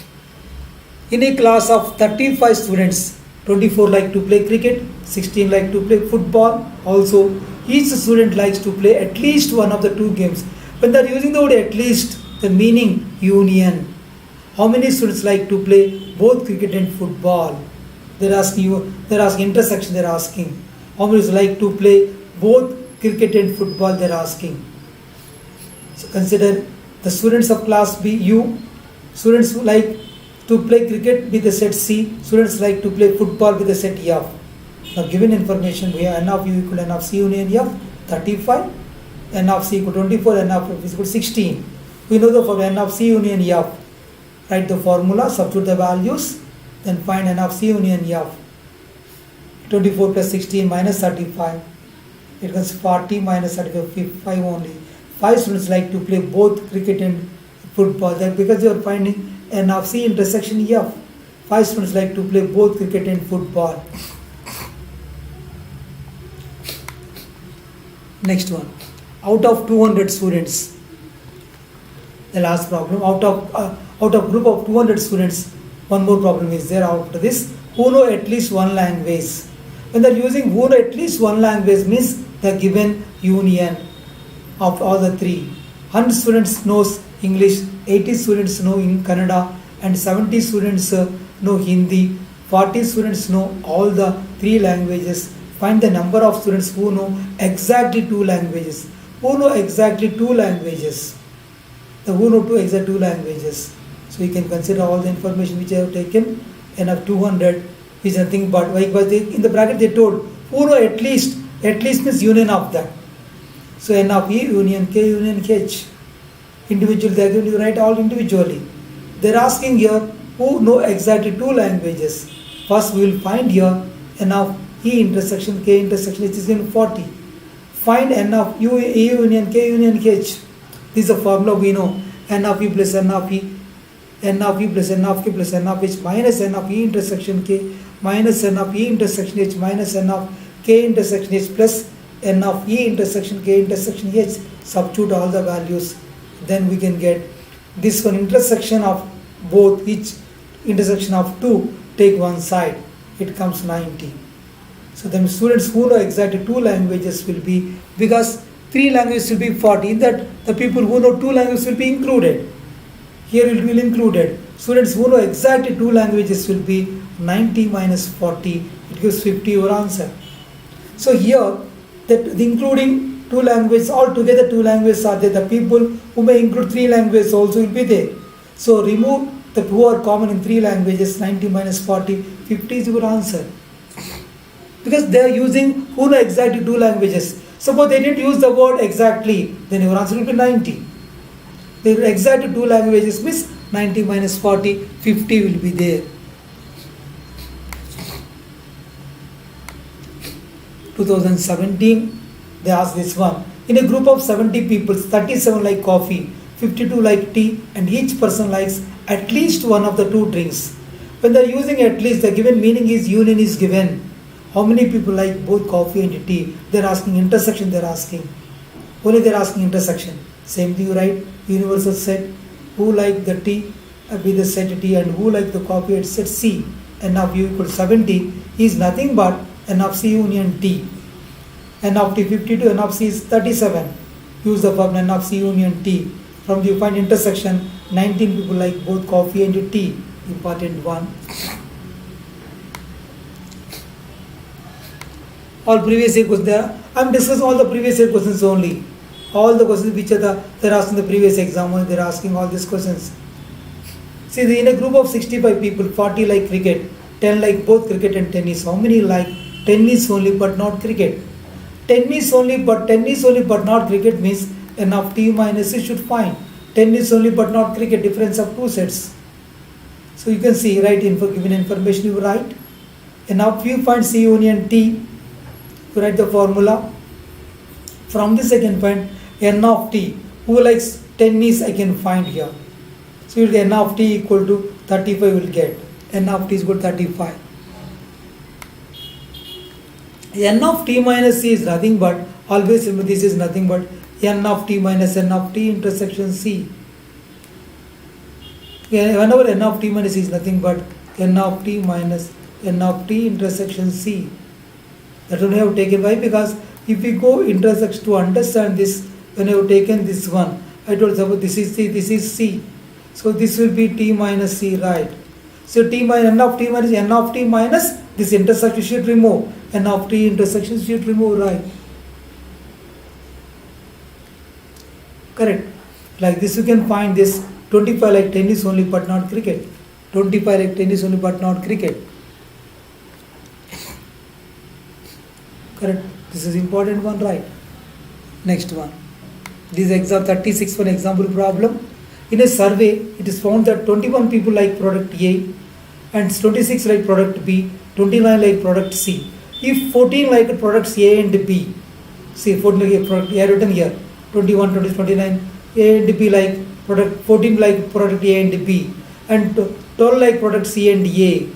In a class of 35 students, 24 like to play cricket, 16 like to play football. Also, each student likes to play at least one of the 2 games. When they are using the word at least, the meaning union. How many students like to play both cricket and football? They are asking intersection, they are asking. How many like to play both cricket and football, they are asking. So consider the students of class B, U, students who like to play cricket with the set C, students like to play football with the set F. Now given information we have N of U equal to N of C union F, 35, N of C equal to 24, N of F is equal to 16. We know the formula N of C union F. Write the formula, substitute the values, then find N of C union F. 24 plus 16 minus 35. It becomes 40 minus 35, 5 only. 5 students like to play both cricket and football. That because you are finding N of C intersection F. 5 students like to play both cricket and football. Next one. Out of 200 students, the last problem. Out of group of 200 students, one more problem is there after this. Who know at least one language? When they are using who know at least one language means the given union of all the 3. 100 students knows English, 80 students know in Kannada, and 70 students know Hindi, 40 students know all the 3 languages. Find the number of students who know exactly 2 languages. Who know exactly 2 languages? Who know exact 2 languages? So you can consider all the information which I have taken. N of 200 is nothing but, in the bracket they told, who know at least means union of that. So N of E, union K, union H. Individual, they are going to write all individually. They are asking here, who know exactly 2 languages. First we will find here N of E intersection K intersection H is in 40. Find N of U, E union K union H. This is a formula we know. N of E plus N of E, N of E plus N of K plus N of H minus N of E intersection K minus N of E intersection H minus N of K intersection H plus N of E intersection K intersection H. Substitute all the values. Then we can get this one, intersection of both, each intersection of 2, take one side. It comes 90. So the students who know exactly 2 languages will be, because 3 languages will be 40, in that the people who know 2 languages will be included. Here it will be included. Students who know exactly 2 languages will be 90 minus 40, it gives 50, your answer. So here, that including 2 languages, altogether 2 languages are there. The people who may include 3 languages also will be there. So remove the who are common in 3 languages, 90 minus 40, 50 is your answer. Because they are using who know exactly 2 languages. Suppose they didn't use the word exactly, then your answer will be 90. They exactly 2 languages means 90 minus 40, 50 will be there. 2017, they asked this one. In a group of 70 people, 37 like coffee, 52 like tea, and each person likes at least one of the 2 drinks. When they are using at least, the given meaning is union is given. How many people like both coffee and tea? They are asking intersection, they are asking. Only they are asking intersection. Same thing you write, universal set. Who like the tea? Be the set T, and who like the coffee at set C. N of U equals 70 is nothing but N of C union T. N of T 52, N of C is 37. Use the formula N of C union T. From the you find intersection, 19 people like both coffee and tea. Important one. All previous year questions there. I am discussing all the previous year questions only. All the questions which are they are asking the previous exam, they are asking all these questions. See, in a group of 65 people, 40 like cricket, 10 like both cricket and tennis. How many like tennis only but not cricket? Tennis only but not cricket means N of T minus C should find. Tennis only but not cricket, difference of 2 sets. So you can see, right, given information you write. N of U find C union T. You write the formula. From the second point, N of T. Who likes tennis I can find here. So you will get N of T equal to 35 will get. N of T is equal to 35. N of T minus C is nothing but, always remember this is nothing but N of T minus N of T intersection C. Whenever N of T minus C is nothing but N of T minus N of T intersection C. That one I have taken. Why? Because if we go intersection to understand this, when I have taken this one, I told suppose this is C, this is C. So this will be T minus C, right? So T minus N of T minus N of T minus this intersection should remove. N of T intersection should remove, right? Correct. Like this you can find this 25 like tennis only but not cricket. 25 like tennis only but not cricket. Correct. This is important one, right? Next one. This is example 36 one example problem. In a survey, it is found that 21 people like product A and 26 like product B, 29 like product C. If 14 like products A and B, see 14 like product A written here, 21, 20, 29, A and B like product, 14 like product A and B, and 12 like product C and A,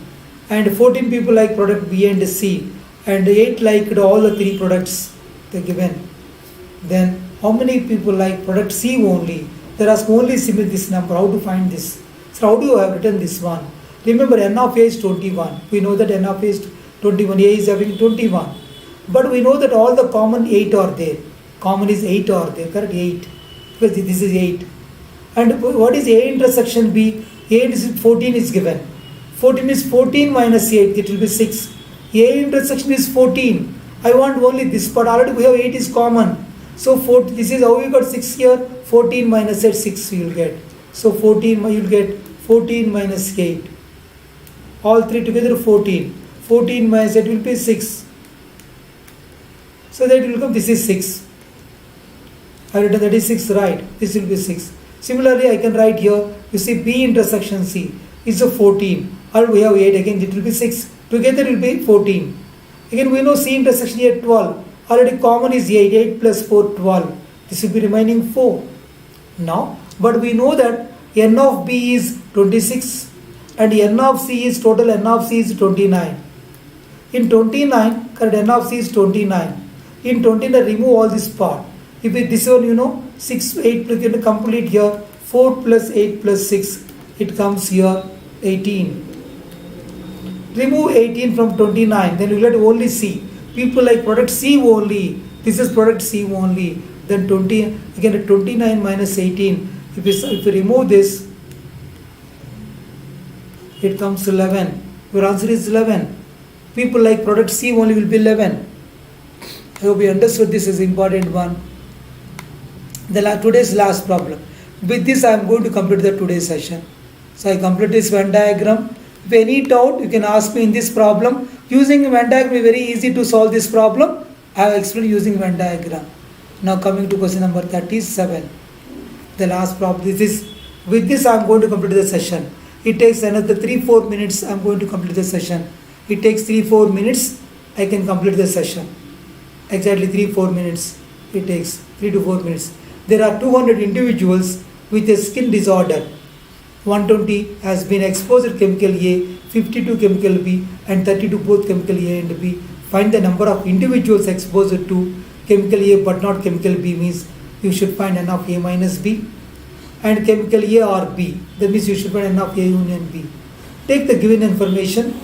and 14 people like product B and C, and 8 liked all the 3 products they given. Then how many people like product C only? There are only similar this number. How to find this? So how do you have written this one? Remember N of A is 21. We know that N of A is 21. A is having 21. But we know that all the common 8 are there. Common is 8 are there. Correct? 8. Because this is 8. And what is A intersection B? 8 is 14 is given. 14 is 14 minus 8, it will be 6. A intersection is 14. I want only this part. Already we have 8 is common. So this is how we got 6 here. 14 minus 8, 6 you will get. So 14 you will get 14 minus 8. All three together 14. 14 minus 8 will be 6. So that will come, this is 6. I written that is 6, right? This will be 6. Similarly, I can write here, you see B intersection C is a 14. Or we have 8, again it will be 6. Together it will be 14. Again we know C intersection here 12. Already common is 8. 8 plus 4, 12. This will be remaining 4. Now, but we know that n of B is 26 and n of C is total n of C is 29. In 29, correct, n of C is 29. In 29, remove all this part. If it, this one, you know, 6, 8, you can complete here. 4 plus 8 plus 6, it comes here 18. Remove 18 from 29, then you get only C. People like product C only. This is product C only. Then 20, again 29 minus 18. If you remove this, it comes 11. Your answer is 11. People like product C only will be 11. I hope you understood this is important one. Today's last problem. With this I am going to complete the today's session. So I complete this Venn diagram. If any doubt you can ask me in this problem. Using Venn diagram is very easy to solve this problem. I have explained using Venn diagram. Now coming to question number 37. The last problem. With this I am going to complete the session. It takes another 3-4 minutes. I am going to complete the session. It takes 3-4 minutes. I can complete the session. Exactly 3-4 minutes. It takes 3 to 4 minutes. There are 200 individuals with a skin disorder. 120 has been exposed to chemical A, 50 to chemical B, and 30 to both chemical A and B. Find the number of individuals exposed to chemical A but not chemical B, means you should find n of A minus B, and chemical A or B, that means you should find n of A union B. Take the given information,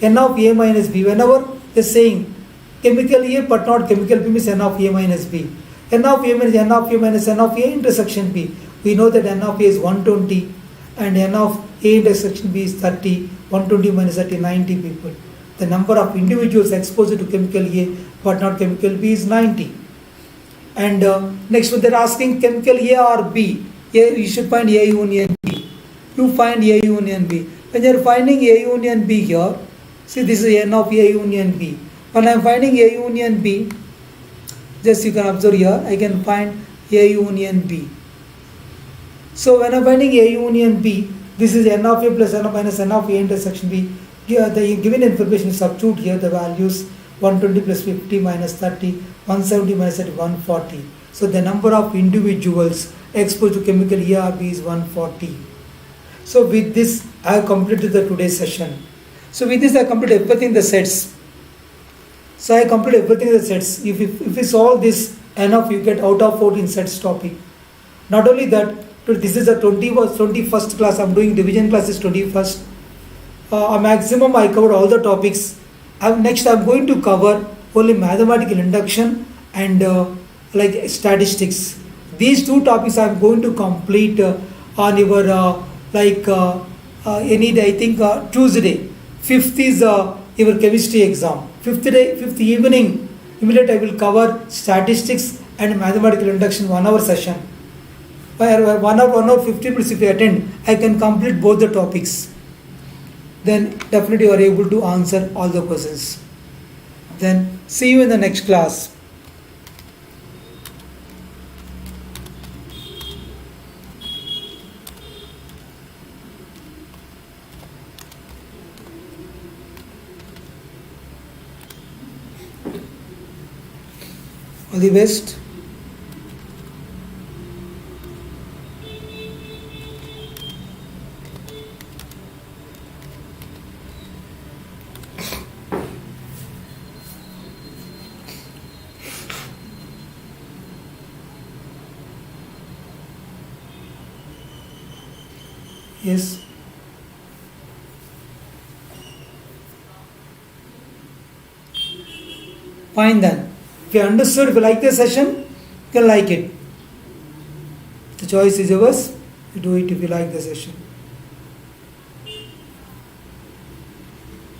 n of A minus B. Whenever they are saying chemical A but not chemical B means n of A minus B. N of A minus n of A minus n of A intersection B. We know that n of A is 120 and n of A intersection B is 30. 120 minus 30, 90 people. The number of individuals exposed to chemical A but not chemical B is 90. And next one they are asking chemical A or B. You should find A union B. You find A union B. When you are finding A union B here, see this is n of A union B. When I am finding A union B, just you can observe here, I can find A union B. So when I am finding A union B, this is n of A plus n of minus n of A intersection B. Here the given information, substitute here the values 120 plus 50 minus 30, 170 minus 30, 140. So the number of individuals exposed to chemical A or B is 140. So with this I have completed the today's session. So with this I completed everything the sets. So I completed everything the sets. If we solve this enough, you get out of 14 sets topic. Not only that, this is a 21st class. I am doing division class is 21st. A maximum I covered all the topics. Next I am going to cover only mathematical induction and like statistics. These two topics I am going to complete on your any day, I think Tuesday. 5th is your chemistry exam. 5th evening, immediately I will cover statistics and mathematical induction 1 hour session. By 1 hour 15 minutes if you attend, I can complete both the topics. Then definitely you are able to answer all the questions. Then see you in the next class. All the best. Yes. Fine then. If you understood, if you like the session, you can like it. The choice is yours. You do it if you like the session.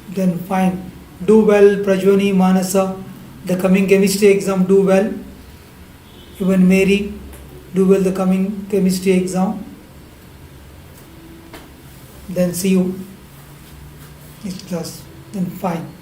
Then fine. Do well, Prajwani, Manasa. The coming chemistry exam, do well. Even Mary, do well the coming chemistry exam. Then see you next class. Then fine.